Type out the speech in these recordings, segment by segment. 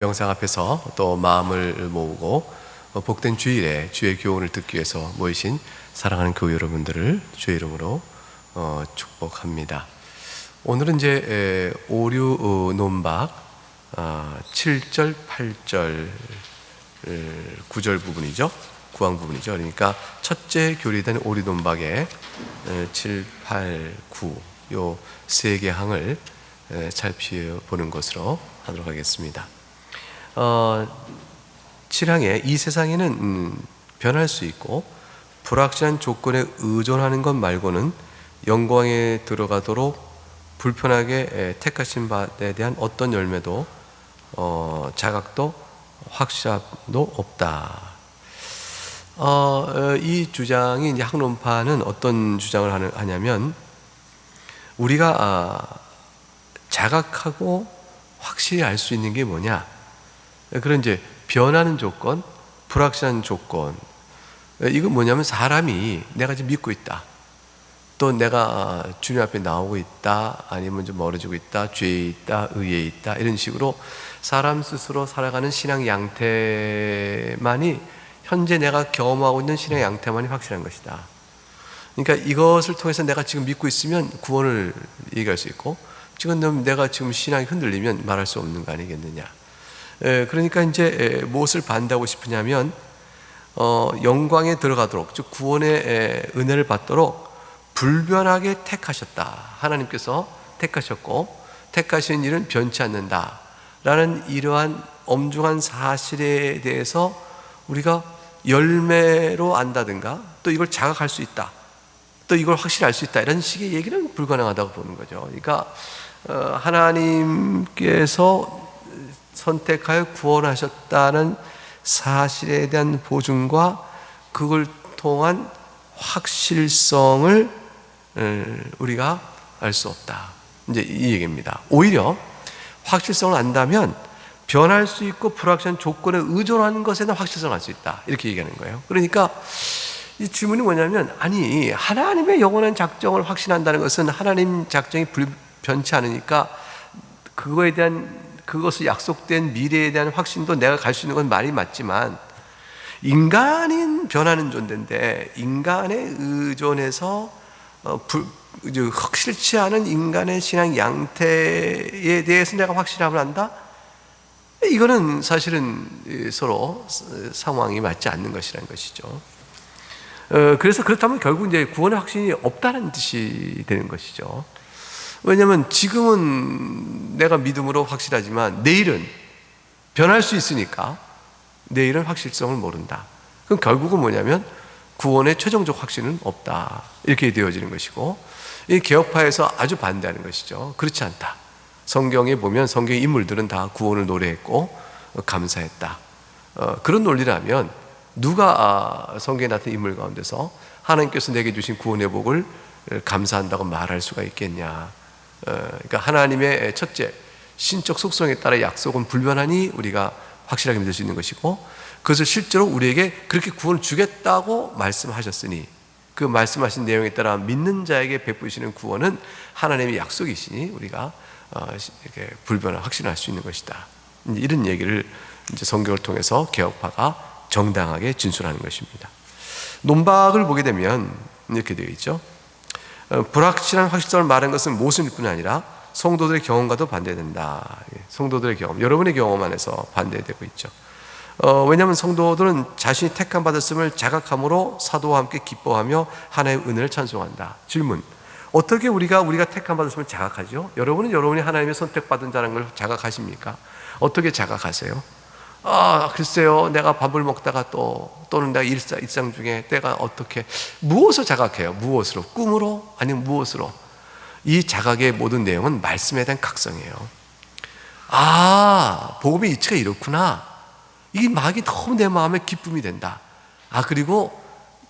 영상 앞에서 또 마음을 모으고 복된 주일에 주의 교훈을 듣기 위해서 모이신 사랑하는 교회 여러분들을 주의 이름으로 축복합니다. 오늘은 이제 오류 논박 7절, 8절, 9절 부분이죠. 구항 부분이죠. 그러니까 첫째 교리된 오류 논박의 7, 8, 9 요 세 개 항을 살펴보는 것으로 하도록 하겠습니다. 7항에 이 세상에는 변할 수 있고 불확실한 조건에 의존하는 것 말고는 영광에 들어가도록 불편하게 택하신 바에 대한 어떤 열매도 자각도 확실함도 없다. 이 주장이 이제 학론파는 어떤 주장을 하냐면 우리가 자각하고 확실히 알 수 있는 게 뭐냐? 그런 이제 변하는 조건, 불확실한 조건. 이건 뭐냐면 사람이 내가 지금 믿고 있다. 또 내가 주님 앞에 나오고 있다. 아니면 좀 멀어지고 있다. 죄에 있다. 의에 있다. 이런 식으로 사람 스스로 살아가는 신앙 양태만이 현재 내가 경험하고 있는 신앙 양태만이 확실한 것이다. 그러니까 이것을 통해서 내가 지금 믿고 있으면 구원을 얘기할 수 있고 지금 내가 지금 신앙이 흔들리면 말할 수 없는 거 아니겠느냐. 그러니까 이제 무엇을 반대하고 싶으냐면 영광에 들어가도록 즉 구원의 은혜를 받도록 불변하게 택하셨다. 하나님께서 택하셨고 택하신 일은 변치 않는다 라는 이러한 엄중한 사실에 대해서 우리가 열매로 안다든가 또 이걸 자각할 수 있다, 또 이걸 확실히 알 수 있다, 이런 식의 얘기는 불가능하다고 보는 거죠. 그러니까 하나님께서 선택하여 구원하셨다는 사실에 대한 보증과 그걸 통한 확실성을 우리가 알 수 없다. 이제 이 얘기입니다. 오히려 확실성을 안다면 변할 수 있고 불확실한 조건에 의존하는 것에는 확실성을 알 수 있다. 이렇게 얘기하는 거예요. 그러니까 이 질문이 뭐냐면, 아니 하나님의 영원한 작정을 확신한다는 것은 하나님 작정이 변치 않으니까 그거에 대한 그것을 약속된 미래에 대한 확신도 내가 갈 수 있는 건 말이 맞지만 인간인 변하는 존재인데 인간에 의존해서 확실치 않은 인간의 신앙 양태에 대해서 내가 확실함을 한다? 이거는 사실은 서로 상황이 맞지 않는 것이라는 것이죠. 그래서 그렇다면 결국 이제 구원의 확신이 없다는 뜻이 되는 것이죠. 왜냐하면 지금은 내가 믿음으로 확실하지만 내일은 변할 수 있으니까 내일은 확실성을 모른다. 그럼 결국은 뭐냐면 구원의 최종적 확신은 없다. 이렇게 되어지는 것이고, 이 개혁파에서 아주 반대하는 것이죠. 그렇지 않다. 성경에 보면 성경의 인물들은 다 구원을 노래했고 감사했다. 그런 논리라면 누가 성경에 나타난 인물 가운데서 하나님께서 내게 주신 구원의 복을 감사한다고 말할 수가 있겠냐. 그러니까 하나님의 첫째 신적 속성에 따라 약속은 불변하니 우리가 확실하게 믿을 수 있는 것이고, 그것을 실제로 우리에게 그렇게 구원을 주겠다고 말씀하셨으니 그 말씀하신 내용에 따라 믿는 자에게 베푸시는 구원은 하나님의 약속이시니 우리가 이렇게 불변을 확신할 수 있는 것이다. 이런 얘기를 이제 성경을 통해서 개혁파가 정당하게 진술하는 것입니다. 논박을 보게 되면 이렇게 되어 있죠. 불확실한 확실성을 말하는 것은 모순일 뿐 아니라 성도들의 경험과도 반대된다. 성도들의 경험, 여러분의 경험 안에서 반대되고 있죠. 왜냐하면 성도들은 자신이 택함 받았음을 자각함으로 사도와 함께 기뻐하며 하나님의 은혜를 찬송한다. 질문: 어떻게 우리가 택함 받았음을 자각하죠? 여러분은 여러분이 하나님의 선택받은 자라는 걸 자각하십니까? 어떻게 자각하세요? 글쎄요, 내가 밥을 먹다가 또는 내가 일상 중에 때가 어떻게, 무엇을 자각해요? 무엇으로? 꿈으로? 아니면 무엇으로? 이 자각의 모든 내용은 말씀에 대한 각성이에요. 복음의 이치가 이렇구나. 이 막이 너무 내 마음에 기쁨이 된다. 그리고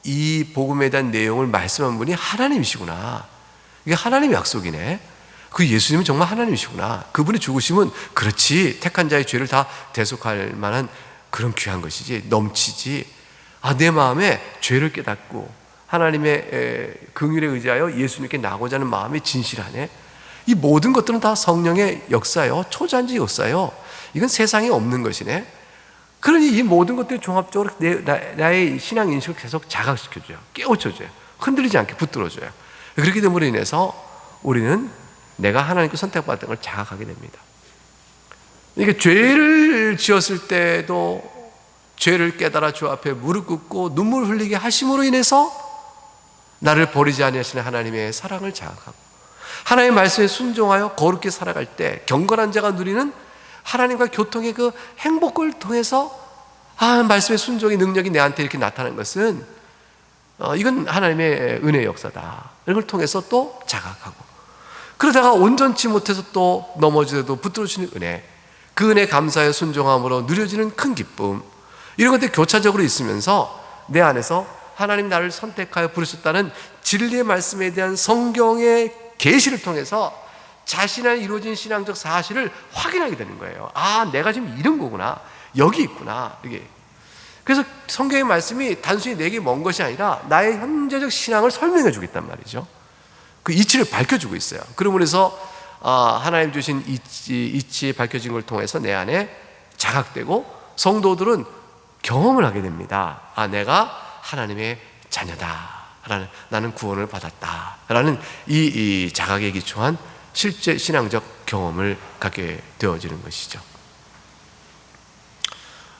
이 복음에 대한 내용을 말씀한 분이 하나님이시구나. 이게 하나님의 약속이네. 그 예수님은 정말 하나님이시구나. 그분이 죽으시면 그렇지, 택한 자의 죄를 다 대속할 만한 그런 귀한 것이지, 넘치지. 내 마음에 죄를 깨닫고 하나님의 긍휼에 의지하여 예수님께 나고자 하는 마음이 진실하네. 이 모든 것들은 다 성령의 역사요, 초자연적 역사요. 이건 세상에 없는 것이네. 그러니 이 모든 것들이 종합적으로 나의 신앙 인식을 계속 자각시켜줘요. 깨우쳐줘요. 흔들리지 않게 붙들어줘요. 그렇게 됨으로 인해서 우리는 내가 하나님께 선택받은 걸 자각하게 됩니다. 그러니까 죄를 지었을 때도 죄를 깨달아 주 앞에 무릎 꿇고 눈물 흘리게 하심으로 인해서 나를 버리지 아니하시는 하나님의 사랑을 자각하고, 하나님의 말씀에 순종하여 거룩히 살아갈 때 경건한 자가 누리는 하나님과 교통의 그 행복을 통해서 말씀의 순종의 능력이 내한테 이렇게 나타나는 것은 이건 하나님의 은혜의 역사다. 이걸 통해서 또 자각하고, 그러다가 온전치 못해서 또 넘어지더라도 붙들어주는 은혜, 그 은혜 감사에 순종함으로 누려지는 큰 기쁨, 이런 것들이 교차적으로 있으면서 내 안에서 하나님 나를 선택하여 부르셨다는 진리의 말씀에 대한 성경의 계시를 통해서 자신의 이루어진 신앙적 사실을 확인하게 되는 거예요. 내가 지금 이런 거구나, 여기 있구나. 이게 그래서 성경의 말씀이 단순히 내게 먼 것이 아니라 나의 현재적 신앙을 설명해 주겠단 말이죠. 그 이치를 밝혀주고 있어요. 그러므로 해서 하나님 주신 이치 밝혀진 걸 통해서 내 안에 자각되고, 성도들은 경험을 하게 됩니다. 내가 하나님의 자녀다, 나는 구원을 받았다 라는 이 자각에 기초한 실제 신앙적 경험을 갖게 되어지는 것이죠.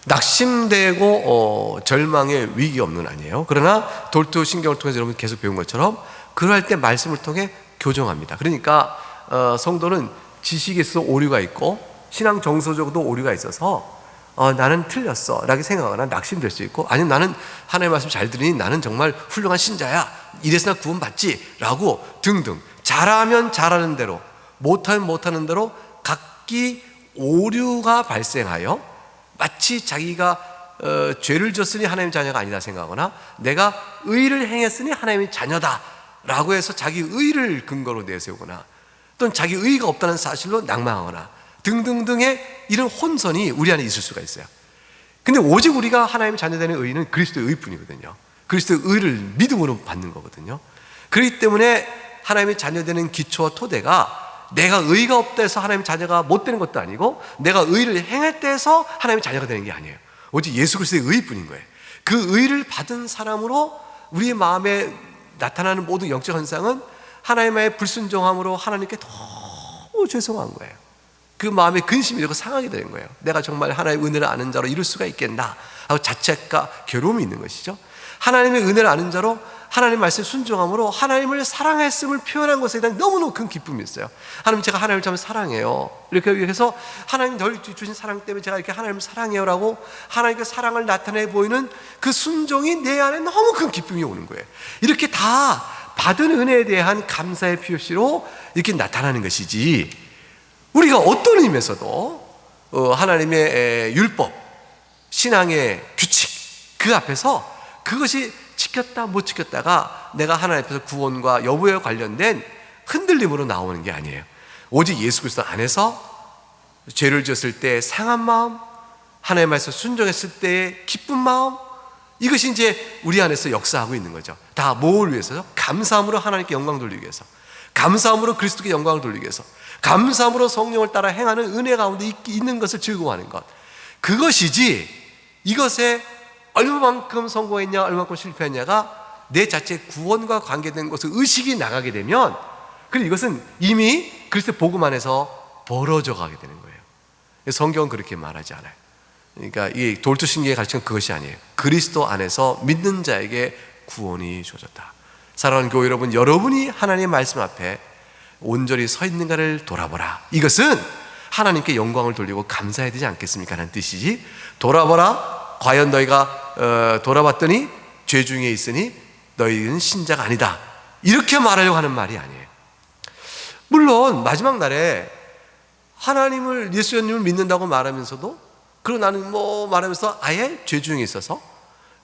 낙심되고 절망의 위기 없는 아니에요. 그러나 돌투신경을 통해서 여러분 계속 배운 것처럼 그럴 때 말씀을 통해 교정합니다. 그러니까 성도는 지식에 있어 오류가 있고 신앙 정서적으로도 오류가 있어서 나는 틀렸어 라고 생각하거나 낙심될 수 있고, 아니면 나는 하나님의 말씀 잘 들으니 나는 정말 훌륭한 신자야, 이래서 나 구원받지 라고 등등, 잘하면 잘하는 대로, 못하면 못하는 대로 각기 오류가 발생하여 마치 자기가 죄를 졌으니 하나님의 자녀가 아니다 생각하거나, 내가 의를 행했으니 하나님의 자녀다 라고 해서 자기 의를 근거로 내세우거나, 또는 자기 의가 없다는 사실로 낭망하거나 등등등의 이런 혼선이 우리 안에 있을 수가 있어요. 근데 오직 우리가 하나님의 자녀되는 의는 그리스도의 의뿐이거든요. 그리스도의 의를 믿음으로 받는 거거든요. 그렇기 때문에 하나님의 자녀되는 기초와 토대가 내가 의가 없다 해서 하나님의 자녀가 못 되는 것도 아니고, 내가 의를 행했다 해서 하나님의 자녀가 되는 게 아니에요. 오직 예수 그리스도의 의뿐인 거예요. 그 의를 받은 사람으로 우리의 마음에 나타나는 모든 영적 현상은 하나님의 불순종함으로 하나님께 너무 죄송한 거예요. 그 마음에 근심이 되고 상하게 되는 거예요. 내가 정말 하나님의 은혜를 아는 자로 이룰 수가 있겠나 하고 자책과 괴로움이 있는 것이죠. 하나님의 은혜를 아는 자로 하나님 말씀에 순종함으로 하나님을 사랑했음을 표현한 것에 대한 너무너무 큰 기쁨이 있어요. 하나님, 제가 하나님을 참 사랑해요. 이렇게 해서 하나님 널 주신 사랑 때문에 제가 이렇게 하나님을 사랑해요 라고 하나님의 사랑을 나타내 보이는 그 순종이 내 안에 너무 큰 기쁨이 오는 거예요. 이렇게 다 받은 은혜에 대한 감사의 표시로 이렇게 나타나는 것이지, 우리가 어떤 의미에서도 하나님의 율법, 신앙의 규칙, 그 앞에서 그것이 지켰다 못 지켰다가 내가 하나님 앞에서 구원과 여부에 관련된 흔들림으로 나오는 게 아니에요. 오직 예수 그리스도 안에서 죄를 지었을 때 상한 마음, 하나님 말씀 순종했을 때의 기쁜 마음, 이것이 이제 우리 안에서 역사하고 있는 거죠. 다 뭘 위해서요? 감사함으로 하나님께 영광 돌리기 위해서, 감사함으로 그리스도께 영광을 돌리기 위해서, 감사함으로 성령을 따라 행하는 은혜 가운데 있는 것을 즐거워하는 것, 그것이지 이것에 얼마만큼 성공했냐 얼마만큼 실패했냐가 내 자체 구원과 관계된 것을 의식이 나가게 되면, 그리고 이것은 이미 그리스도 복음 안에서 벌어져 가게 되는 거예요. 성경은 그렇게 말하지 않아요. 그러니까 이 돌투신경의 가르침은 그것이 아니에요. 그리스도 안에서 믿는 자에게 구원이 주어졌다. 사랑하는 교회 여러분, 여러분이 하나님의 말씀 앞에 온전히 서 있는가를 돌아보라. 이것은 하나님께 영광을 돌리고 감사해야 되지 않겠습니까? 라는 뜻이지, 돌아보라, 과연 너희가 돌아봤더니 죄 중에 있으니 너희는 신자가 아니다, 이렇게 말하려고 하는 말이 아니에요. 물론 마지막 날에 하나님을, 예수님을 믿는다고 말하면서도, 그리고 나는 말하면서 아예 죄 중에 있어서,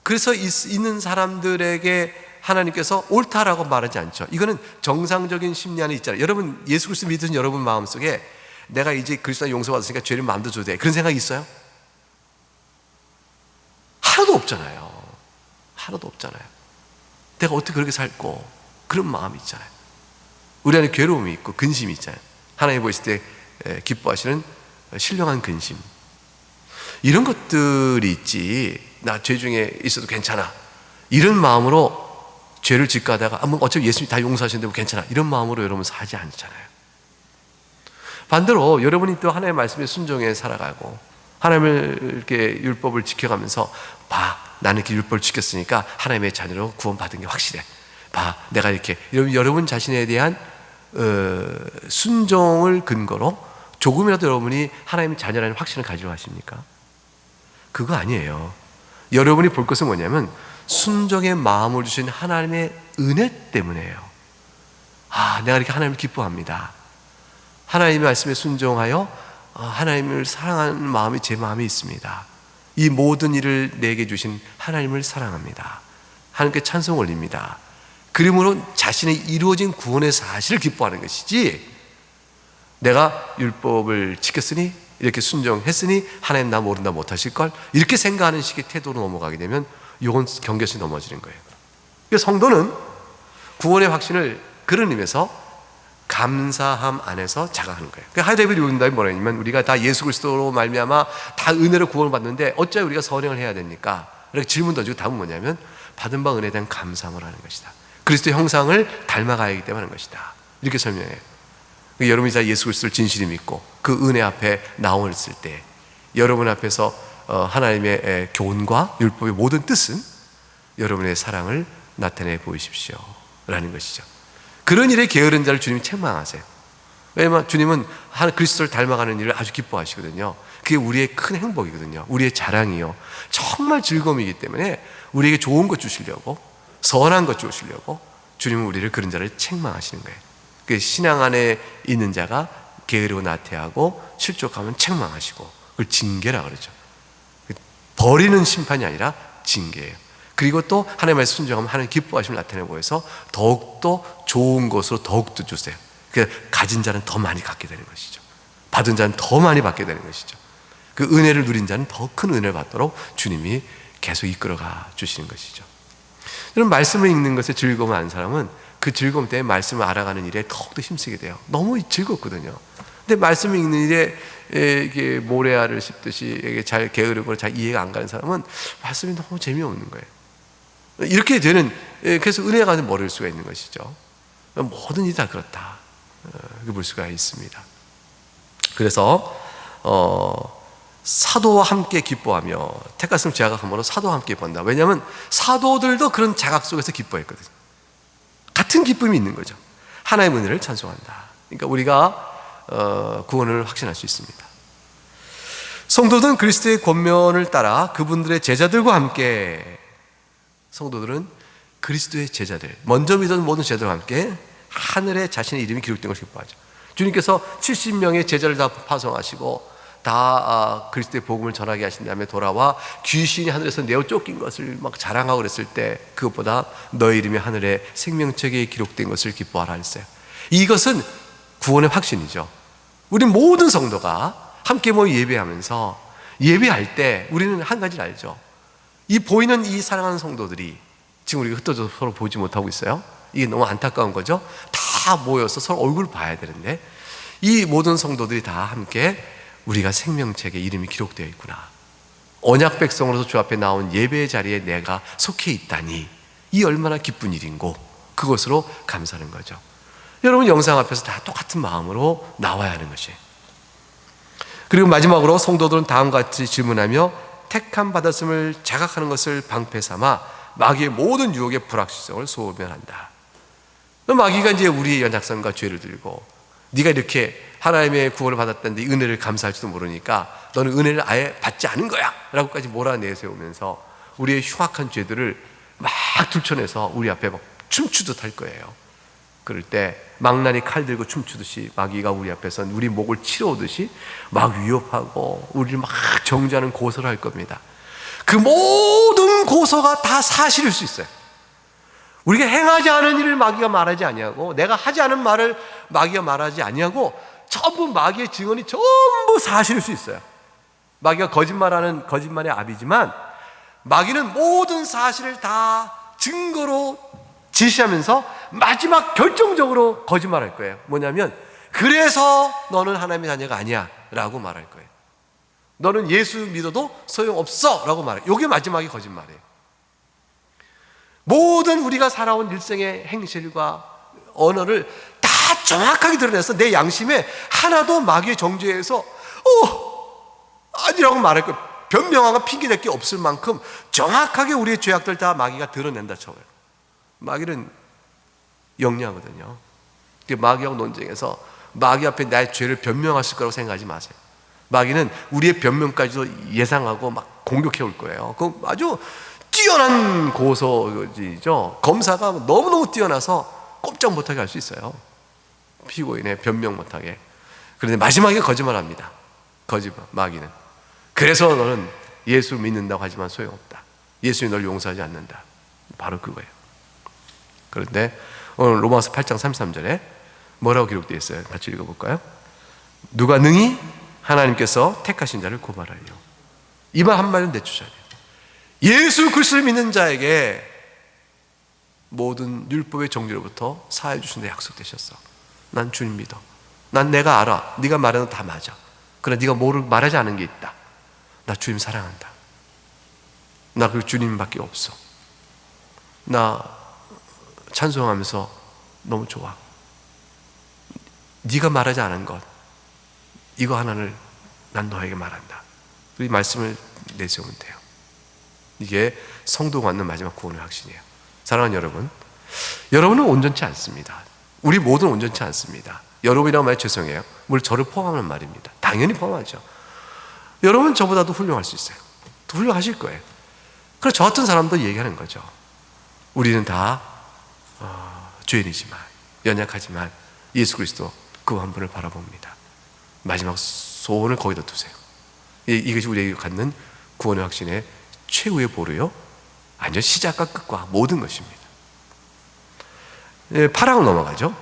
그래서 있는 사람들에게 하나님께서 옳다라고 말하지 않죠. 이거는 정상적인 심리 안에 있잖아요. 여러분, 예수 그리스도 믿으신 여러분 마음속에 내가 이제 그리스도 용서받았으니까 죄를 마음대로 줘도 돼, 그런 생각이 있어요? 하나도 없잖아요. 하나도 없잖아요. 내가 어떻게 그렇게 살고, 그런 마음이 있잖아요. 우리 안에 괴로움이 있고 근심이 있잖아요. 하나님 보실 때 기뻐하시는 신령한 근심, 이런 것들이 있지, 나 죄 중에 있어도 괜찮아, 이런 마음으로 죄를 짓가다가 뭐 어차피 예수님이 다 용서하시는데 뭐 괜찮아, 이런 마음으로 여러분 살지 않잖아요. 반대로 여러분이 또 하나님의 말씀에 순종해 살아가고 하나님을 이렇게 율법을 지켜가면서, 봐, 나는 이렇게 율법을 지켰으니까 하나님의 자녀로 구원받은 게 확실해, 봐, 내가 이렇게, 여러분 자신에 대한 순종을 근거로 조금이라도 여러분이 하나님의 자녀라는 확신을 가지고 하십니까? 그거 아니에요. 여러분이 볼 것은 뭐냐면 순종의 마음을 주신 하나님의 은혜 때문에요. 아, 내가 이렇게 하나님을 기뻐합니다. 하나님의 말씀에 순종하여 하나님을 사랑하는 마음이 제 마음에 있습니다. 이 모든 일을 내게 주신 하나님을 사랑합니다. 하나님께 찬송 올립니다. 그러므로 자신의 이루어진 구원의 사실을 기뻐하는 것이지, 내가 율법을 지켰으니, 이렇게 순종했으니 하나님 나 모른다 못하실걸, 이렇게 생각하는 식의 태도로 넘어가게 되면 이건 경계선이 넘어지는 거예요. 그래서 성도는 구원의 확신을 그런 의미에서 감사함 안에서 자각하는 거예요. 하이데벨 요인답이 뭐냐면, 우리가 다 예수 그리스도로 말미암아 다 은혜로 구원을 받는데 어찌 우리가 선행을 해야 됩니까? 이렇게 질문 던지고 답은 뭐냐면, 받은 바 은혜에 대한 감사함을 하는 것이다. 그리스도의 형상을 닮아가야 하기 때문에 하는 것이다. 이렇게 설명해요. 여러분이 다 예수 그리스도를 진실히 믿고 그 은혜 앞에 나왔을 때 여러분 앞에서 하나님의 교훈과 율법의 모든 뜻은 여러분의 사랑을 나타내 보이십시오 라는 것이죠. 그런 일에 게으른 자를 주님이 책망하세요. 왜냐하면 주님은 그리스도를 닮아가는 일을 아주 기뻐하시거든요. 그게 우리의 큰 행복이거든요. 우리의 자랑이요, 정말 즐거움이기 때문에 우리에게 좋은 것 주시려고, 선한 것 주시려고 주님은 우리를, 그런 자를 책망하시는 거예요. 그 신앙 안에 있는 자가 게으르고 나태하고 실족하면 책망하시고, 그걸 징계라 그러죠. 버리는 심판이 아니라 징계예요. 그리고 또 하나님의 말씀 순종하면 하나님 기뻐하심을 나타내고 해서 더욱더 좋은 것으로 더욱더 주세요. 그래서 가진 자는 더 많이 갖게 되는 것이죠. 받은 자는 더 많이 받게 되는 것이죠. 그 은혜를 누린 자는 더 큰 은혜를 받도록 주님이 계속 이끌어가 주시는 것이죠. 여러분, 말씀을 읽는 것에 즐거움을 아는 사람은 그 즐거움 때문에 말씀을 알아가는 일에 더욱더 힘쓰게 돼요. 너무 즐겁거든요. 근데 말씀을 읽는 일에 이게 모래알을 씹듯이 잘 게으르고 잘 이해가 안 가는 사람은 말씀이 너무 재미없는 거예요. 이렇게 되는, 그래서 은혜가 모를 수가 있는 것이죠. 모든 일이 다 그렇다, 볼 수가 있습니다. 그래서 사도와 함께 기뻐하며, 택하심 자각함으로 사도와 함께 기뻐한다. 왜냐하면 사도들도 그런 자각 속에서 기뻐했거든요. 같은 기쁨이 있는 거죠. 하나님의 은혜를 찬송한다. 그러니까 우리가 구원을 확신할 수 있습니다. 성도들은 그리스도의 권면을 따라 그분들의 제자들과 함께, 성도들은 그리스도의 제자들, 먼저 믿은 모든 제자들과 함께 하늘에 자신의 이름이 기록된 것을 기뻐하죠. 주님께서 70명의 제자를 다 파송하시고 다 그리스도의 복음을 전하게 하신 다음에 돌아와 귀신이 하늘에서 내어 쫓긴 것을 막 자랑하고 그랬을 때, 그것보다 너의 이름이 하늘에 생명책에 기록된 것을 기뻐하라 했어요. 이것은 구원의 확신이죠. 우리 모든 성도가 함께 모여 예배하면서, 예배할 때 우리는 한 가지를 알죠. 이 보이는 이 사랑하는 성도들이 지금 우리가 흩어져서 서로 보지 못하고 있어요. 이게 너무 안타까운 거죠. 다 모여서 서로 얼굴을 봐야 되는데, 이 모든 성도들이 다 함께 우리가 생명책에 이름이 기록되어 있구나, 언약 백성으로서 주 앞에 나온 예배의 자리에 내가 속해 있다니, 이 얼마나 기쁜 일인고, 그것으로 감사하는 거죠. 여러분, 영상 앞에서 다 똑같은 마음으로 나와야 하는 것이에요. 그리고 마지막으로 성도들은 다음과 같이 질문하며 택함 받았음을 자각하는 것을 방패 삼아 마귀의 모든 유혹의 불확실성을 소멸한다. 마귀가 이제 우리의 연약성과 죄를 들고, 네가 이렇게 하나님의 구원을 받았다는데 은혜를 감사할지도 모르니까 너는 은혜를 아예 받지 않은 거야 라고까지 몰아내세우면서 우리의 흉악한 죄들을 막 들춰내서 우리 앞에 막 춤추듯 할 거예요. 그럴 때 망나니 칼 들고 춤추듯이 마귀가 우리 앞에서 우리 목을 치러오듯이 막 위협하고 우리를 막 정죄하는 고소를 할 겁니다. 그 모든 고소가 다 사실일 수 있어요. 우리가 행하지 않은 일을 마귀가 말하지 아니하고, 내가 하지 않은 말을 마귀가 말하지 아니하고, 전부 마귀의 증언이 전부 사실일 수 있어요. 마귀가 거짓말하는 거짓말의 압이지만, 마귀는 모든 사실을 다 증거로 지시하면서 마지막 결정적으로 거짓말할 거예요. 뭐냐면, 그래서 너는 하나님의 자녀가 아니야 라고 말할 거예요. 너는 예수 믿어도 소용없어 라고 말해요. 이게 마지막에 거짓말이에요. 모든 우리가 살아온 일생의 행실과 언어를 다 정확하게 드러내서 내 양심에 하나도 마귀의 정죄에서 아니라고 말할 거, 변명하고 핑계댈 게 없을 만큼 정확하게 우리의 죄악들 다 마귀가 드러낸다 쳐요. 마귀는 영리하거든요. 마귀하고 논쟁에서 마귀 앞에 나의 죄를 변명하실 거라고 생각하지 마세요. 마귀는 우리의 변명까지도 예상하고 막 공격해 올 거예요. 그 아주 뛰어난 고소죠. 검사가 너무너무 뛰어나서 꼼짝 못하게 할 수 있어요. 피고인의 변명 못하게. 그런데 마지막에 거짓말합니다. 거짓말, 마귀는. 그래서 너는 예수 믿는다고 하지만 소용없다. 예수님이 널 용서하지 않는다. 바로 그거예요. 그런데 오늘 로마서 8장 33절에 뭐라고 기록되어 있어요? 같이 읽어볼까요? 누가 능히 하나님께서 택하신 자를 고발하리요. 이 말 한마디는 내주셔야 돼요. 예수 그리스도를 믿는 자에게 모든 율법의 정죄로부터 사해 주신다 약속되셨어. 난 주님 믿어. 난 내가 알아. 네가 말하는 거 다 맞아. 그러나 네가 말하지 않은 게 있다. 나 주님 사랑한다. 나 그 주님밖에 없어. 나 찬송하면서 너무 좋아. 네가 말하지 않은 것, 이거 하나를 난 너에게 말한다. 이 말씀을 내세우면 돼요. 이게 성도가 갖는 마지막 구원의 확신이에요. 사랑하는 여러분, 여러분은 온전치 않습니다. 우리 모두는 온전치 않습니다. 여러분이라고 말해 죄송해요. 물론 저를 포함하는 말입니다. 당연히 포함하죠. 여러분 저보다도 훌륭할 수 있어요. 더 훌륭하실 거예요. 그래서 저 같은 사람도 얘기하는 거죠. 우리는 다 죄인이지만, 연약하지만 예수 그리스도 그 한 분을 바라봅니다. 마지막 소원을 거기다 두세요. 이것이 우리에게 갖는 구원의 확신의 최후의 보루요, 완전 시작과 끝과 모든 것입니다. 8항을 넘어가죠.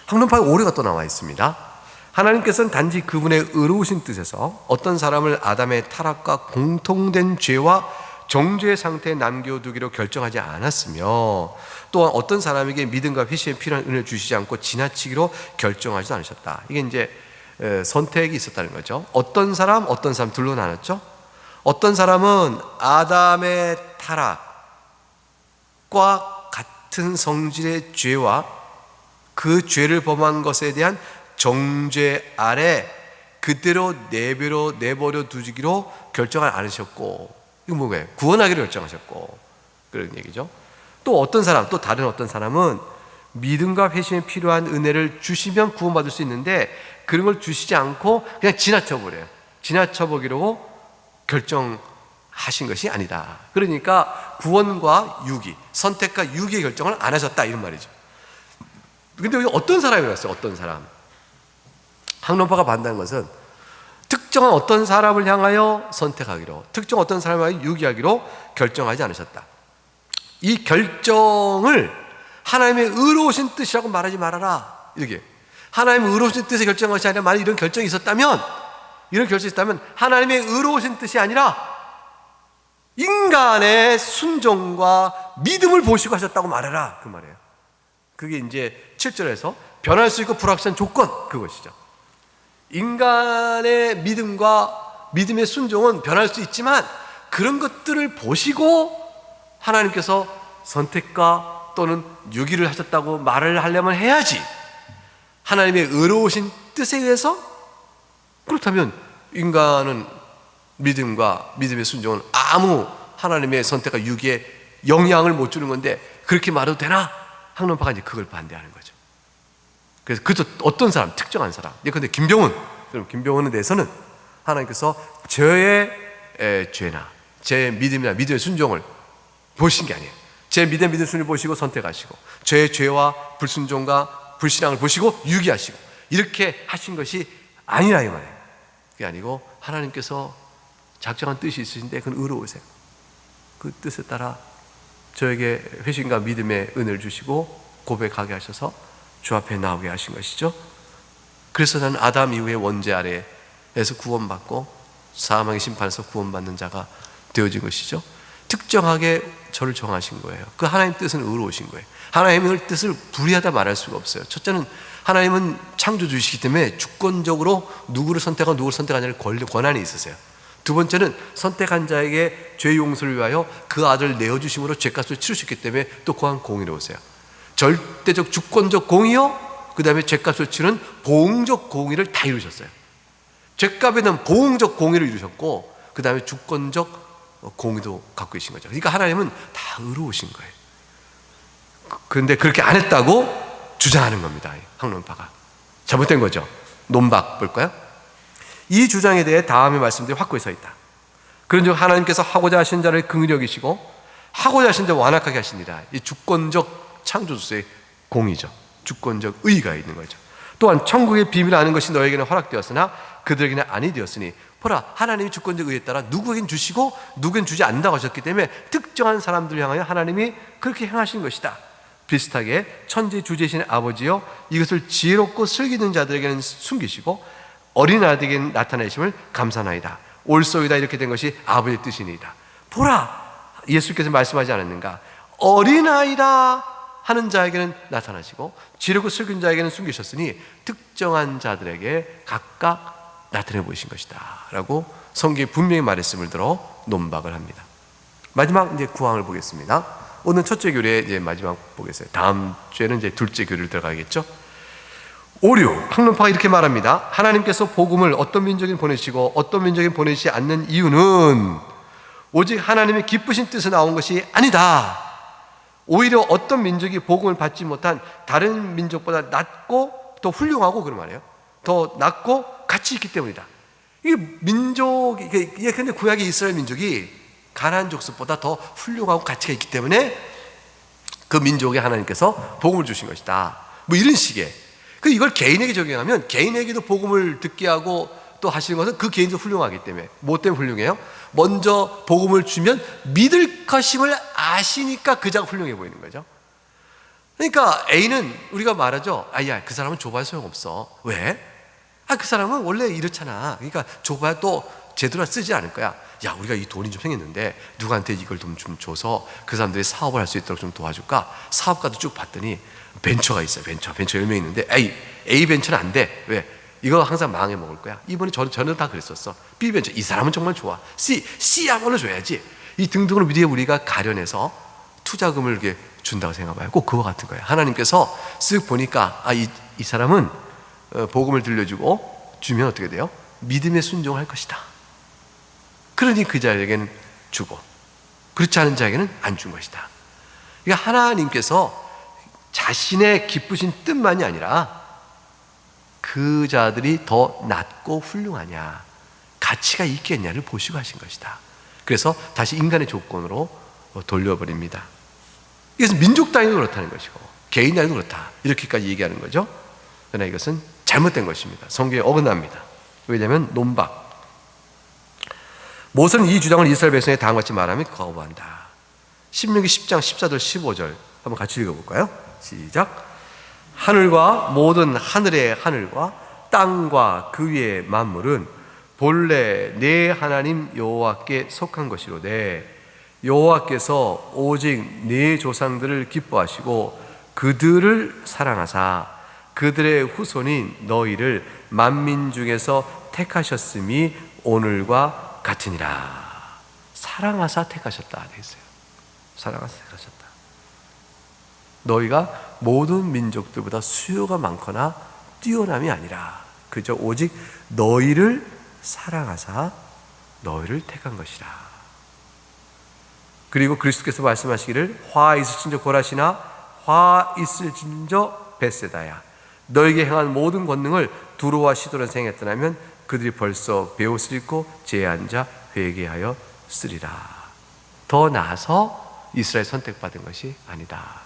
항론파의 오류가 또 나와 있습니다. 하나님께서는 단지 그분의 의로우신 뜻에서 어떤 사람을 아담의 타락과 공통된 죄와 정죄의 상태에 남겨두기로 결정하지 않았으며, 또한 어떤 사람에게 믿음과 회심에 필요한 은혜를 주시지 않고 지나치기로 결정하지도 않으셨다. 이게 이제 선택이 있었다는 거죠. 어떤 사람 둘로 나눴죠. 어떤 사람은 아담의 타락과 같은 성질의 죄와 그 죄를 범한 것에 대한 정죄 아래 그대로 내버려 두기로 결정을 않으셨고, 이거 뭐예요? 구원하기로 결정하셨고, 그런 얘기죠. 또 어떤 사람, 또 다른 어떤 사람은 믿음과 회심에 필요한 은혜를 주시면 구원받을 수 있는데 그런 걸 주시지 않고 그냥 지나쳐버려요. 지나쳐보기로 결정하신 것이 아니다. 그러니까 구원과 유기, 선택과 유기의 결정을 안 하셨다, 이런 말이죠. 근데 여기 어떤 사람이 왔어요? 어떤 사람. 항론파가 반대하는 것은 특정한 어떤 사람을 향하여 선택하기로, 특정 어떤 사람을 향하여 유기하기로 결정하지 않으셨다. 이 결정을 하나님의 의로우신 뜻이라고 말하지 말아라. 이렇게 하나님의 의로우신 뜻에 결정한 것이 아니라, 만약 이런 결정이 있었다면, 하나님의 의로우신 뜻이 아니라 인간의 순종과 믿음을 보시고 하셨다고 말해라, 그 말이에요. 그게 이제 7절에서 변할 수 있고 불확실한 조건, 그것이죠. 인간의 믿음과 믿음의 순종은 변할 수 있지만 그런 것들을 보시고 하나님께서 선택과 또는 유기를 하셨다고 말을 하려면 해야지. 하나님의 의로우신 뜻에 의해서, 그렇다면 인간은 믿음과 믿음의 순종은 아무 하나님의 선택과 유기에 영향을 못 주는 건데 그렇게 말해도 되나? 항론파가 이제 그걸 반대하는 거죠. 그래서 그것도 어떤 사람, 특정한 사람. 그런데 김병훈에 대해서는 하나님께서 저의 죄나 제 믿음이나 믿음의 순종을 보신 게 아니에요. 제 믿음의 순종을 보시고 선택하시고, 저의 죄와 불순종과 불신앙을 보시고 유기하시고, 이렇게 하신 것이 아니라 이 말이에요. 그게 아니고 하나님께서 작정한 뜻이 있으신데 그건 의로우세요. 그 뜻에 따라 저에게 회심과 믿음의 은혜를 주시고 고백하게 하셔서 주 앞에 나오게 하신 것이죠. 그래서 나는 아담 이후의 원죄 아래에서 구원받고 사망의 심판에서 구원받는 자가 되어진 것이죠. 특정하게 저를 정하신 거예요. 그 하나님 뜻은 의로우신 거예요. 하나님의 뜻을 불의하다 말할 수가 없어요. 첫째는 하나님은 창조주이시기 때문에 주권적으로 누구를 선택하고 누구를 선택하냐는 권한이 있으세요. 두 번째는 선택한 자에게 죄 용서를 위하여 그 아들을 내어주심으로 죄값을 치를 수 있기 때문에 또 그한 공의로우세요. 절대적 주권적 공의요, 그 다음에 죄값을 치는 보응적 공의를 다 이루셨어요. 죄값에는 보응적 공의를 이루셨고 그 다음에 주권적 공의도 갖고 계신 거죠. 그러니까 하나님은 다 의로우신 거예요. 그런데 그렇게 안 했다고 주장하는 겁니다. 학론파가 잘못된 거죠. 논박 볼까요? 이 주장에 대해 다음의 말씀들이 확고히 서 있다. 그런즉 하나님께서 하고자 하신 자를 긍휼히 여기시고 하고자 하신 자를 완악하게 하시니라. 이 주권적 창조주의 공의죠. 주권적 의의가 있는 거죠. 또한 천국의 비밀을 아는 것이 너에게는 허락되었으나 그들에게는 아니 되었으니 보라, 하나님이 주권적 의에 따라 누구에겐 주시고 누구에겐 주지 않는다고 하셨기 때문에 특정한 사람들을 향하여 하나님이 그렇게 행하신 것이다. 비슷하게 천지주제신 아버지여 이것을 지혜롭고 슬기는 자들에게는 숨기시고 어린아이들에게는 나타내심을 감사나이다. 옳소이다. 이렇게 된 것이 아버지의 뜻이니이다. 보라, 예수께서 말씀하지 않았는가? 어린아이다 하는 자에게는 나타나시고 지혜롭고 슬기는 자에게는 숨기셨으니 특정한 자들에게 각각 나타내 보이신 것이다 라고 성경이 분명히 말했음을 들어 논박을 합니다. 마지막 이제 구항을 보겠습니다. 오늘 첫째 교리에 이제 마지막 보겠어요. 다음 주에는 이제 둘째 교리를 들어가겠죠. 5, 6 학론파가 이렇게 말합니다. 하나님께서 복음을 어떤 민족에 보내시고 어떤 민족에 보내시지 않는 이유는 오직 하나님의 기쁘신 뜻에 나온 것이 아니다. 오히려 어떤 민족이 복음을 받지 못한 다른 민족보다 낮고 더 훌륭하고 그런 말이에요. 더 낮고 가치 있기 때문이다. 이게 민족이 근데 구약의 이스라엘 민족이 가나안 족속보다 더 훌륭하고 가치가 있기 때문에 그 민족에 하나님께서 복음을 주신 것이다. 뭐 이런 식의. 이걸 개인에게 적용하면 개인에게도 복음을 듣게 하고 또 하시는 것은 그 개인도 훌륭하기 때문에. 뭐 때문에 훌륭해요? 먼저 복음을 주면 믿을 것임을 아시니까 그 자가 훌륭해 보이는 거죠. 그러니까 A는 우리가 말하죠. 야, 그 사람은 줘봐야 소용없어. 왜? 그 사람은 원래 이렇잖아. 그러니까 줘봐야 또 제대로 쓰지 않을 거야. 야, 우리가 이 돈이 좀 생겼는데 누구한테 이걸 좀 줘서 그 사람들이 사업을 할 수 있도록 좀 도와줄까? 사업가도 쭉 봤더니 벤처가 있어요. 벤처 10명 있는데 A 벤처는 안 돼. 왜? 이거 항상 망해 먹을 거야. 이번에 저는 다 그랬었어. B 벤처, 이 사람은 정말 좋아. C야말로 줘야지. 이 등등으로 미리에 우리가 가려내서 투자금을 이렇게 준다고 생각해봐요. 꼭 그거 같은 거예요. 하나님께서 쓱 보니까 이 사람은 복음을 들려주고 주면 어떻게 돼요? 믿음에 순종할 것이다. 그러니 그 자에게는 주고 그렇지 않은 자에게는 안 준 것이다. 그러니까 하나님께서 자신의 기쁘신 뜻만이 아니라 그 자들이 더 낮고 훌륭하냐, 가치가 있겠냐를 보시고 하신 것이다. 그래서 다시 인간의 조건으로 돌려버립니다. 이것은 민족 단위도 그렇다는 것이고 개인 단위도 그렇다, 이렇게까지 얘기하는 거죠. 그러나 이것은 잘못된 것입니다. 성경에 어긋납니다. 왜냐하면 논박. 모세는 이 주장을 이스라엘 백성에 다음과 같이 말하며 거부한다. 신명기 10장 14절 15절 한번 같이 읽어볼까요? 시작. 하늘과 모든 하늘의 하늘과 땅과 그 위의 만물은 본래 내 하나님 여호와께 속한 것이로되 여호와께서 오직 네 조상들을 기뻐하시고 그들을 사랑하사 그들의 후손인 너희를 만민 중에서 택하셨음이 오늘과 같으니라. 사랑하사 택하셨다 되어 있어요. 사랑하사 택하셨다. 너희가 모든 민족들보다 수요가 많거나 뛰어남이 아니라 그저 오직 너희를 사랑하사 너희를 택한 것이라. 그리고 그리스도께서 말씀하시기를 화 있으신저 고라시나 화 있을진저 벳세다야 너에게 행한 모든 권능을 두로와 시도를 행했더라면 그들이 벌써 배옷을 입고 제앉아 회개하여 쓰리라. 더 나아서 이스라엘 선택받은 것이 아니다.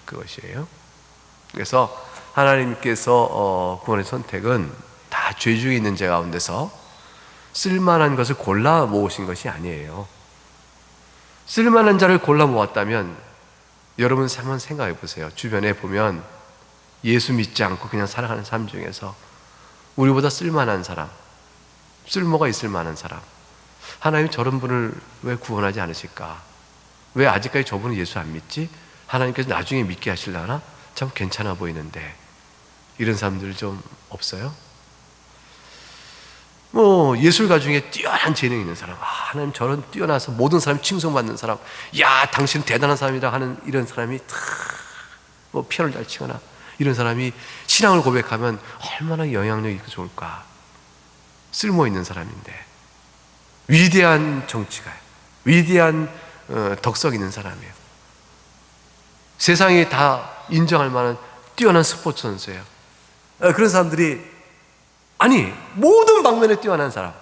그것이에요. 그래서 하나님께서 구원의 선택은 다 죄 중에 있는 자 가운데서 쓸만한 것을 골라 모으신 것이 아니에요. 쓸만한 자를 골라 모았다면 여러분 한번 생각해 보세요. 주변에 보면 예수 믿지 않고 그냥 살아가는 사람 중에서 우리보다 쓸만한 사람, 쓸모가 있을 만한 사람, 하나님 저런 분을 왜 구원하지 않으실까? 왜 아직까지 저분은 예수 안 믿지? 하나님께서 나중에 믿게 하시려나? 참 괜찮아 보이는데 이런 사람들 좀 없어요? 뭐 예술가 중에 뛰어난 재능 있는 사람, 하나님 저런 뛰어나서 모든 사람 칭송받는 사람, 야 당신은 대단한 사람이라 하는 이런 사람이 뭐 피아노를 잘 치거나 이런 사람이 신앙을 고백하면 얼마나 영향력이 좋을까. 쓸모 있는 사람인데 위대한 정치가예요. 위대한 덕성 있는 사람이에요. 세상이 다 인정할 만한 뛰어난 스포츠 선수예요. 그런 사람들이 모든 방면에 뛰어난 사람,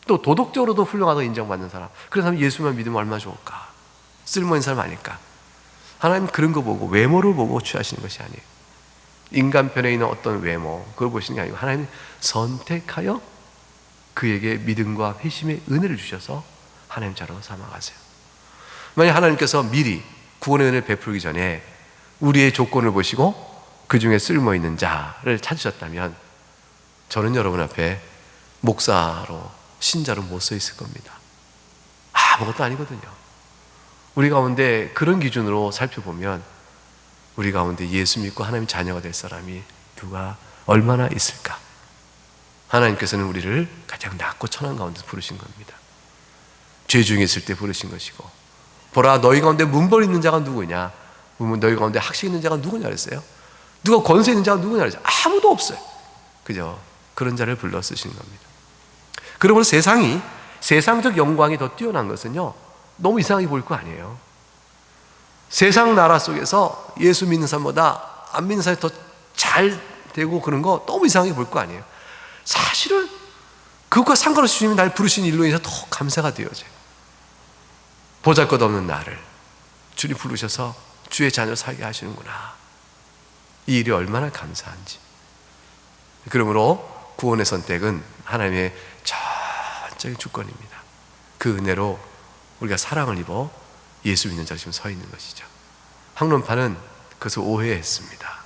또 도덕적으로도 훌륭하다고 인정받는 사람, 그런 사람 예수만 믿으면 얼마나 좋을까. 쓸모있는 사람 아닐까. 하나님 그런 거 보고 외모를 보고 취하시는 것이 아니에요. 인간편에 있는 어떤 외모 그걸 보시는 게 아니고 하나님 선택하여 그에게 믿음과 회심의 은혜를 주셔서 하나님 자로 삼아가세요. 만약 하나님께서 미리 구원의 은혜를 베풀기 전에 우리의 조건을 보시고 그 중에 쓸모있는 자를 찾으셨다면 저는 여러분 앞에 목사로 신자로 못 서 있을 겁니다. 아무것도 아니거든요. 우리 가운데 그런 기준으로 살펴보면 우리 가운데 예수 믿고 하나님 자녀가 될 사람이 누가 얼마나 있을까. 하나님께서는 우리를 가장 낮고 천한 가운데 부르신 겁니다. 죄 중에 있을 때 부르신 것이고, 보라 너희 가운데 문벌 있는 자가 누구냐, 너희 가운데 학식 있는 자가 누구냐 그랬어요. 누가 권세 있는 자가 누구냐 그랬어요. 아무도 없어요. 그죠? 그런 자를 불러 쓰시는 겁니다. 그러므로 세상이 세상적 영광이 더 뛰어난 것은요, 너무 이상하게 보일 거 아니에요. 세상 나라 속에서 예수 믿는 사람보다 안 믿는 사람이 더 잘 되고 그런 거 너무 이상하게 볼 거 아니에요. 사실은 그것과 상관없이 주님이 날 부르신 일로 인해서 더 감사가 되어져요. 보잘것없는 나를 주님 부르셔서 주의 자녀 살게 하시는구나. 이 일이 얼마나 감사한지. 그러므로 구원의 선택은 하나님의 전적인 주권입니다. 그 은혜로 우리가 사랑을 입어 예수 믿는 자로 지금 서 있는 것이죠. 학론파는 그것을 오해했습니다.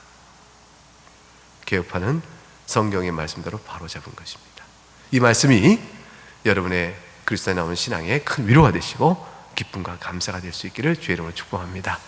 개혁파는 성경의 말씀대로 바로잡은 것입니다. 이 말씀이 여러분의 그리스도에 나오는 신앙에 큰 위로가 되시고 기쁨과 감사가 될 수 있기를 주의 이름으로 축복합니다.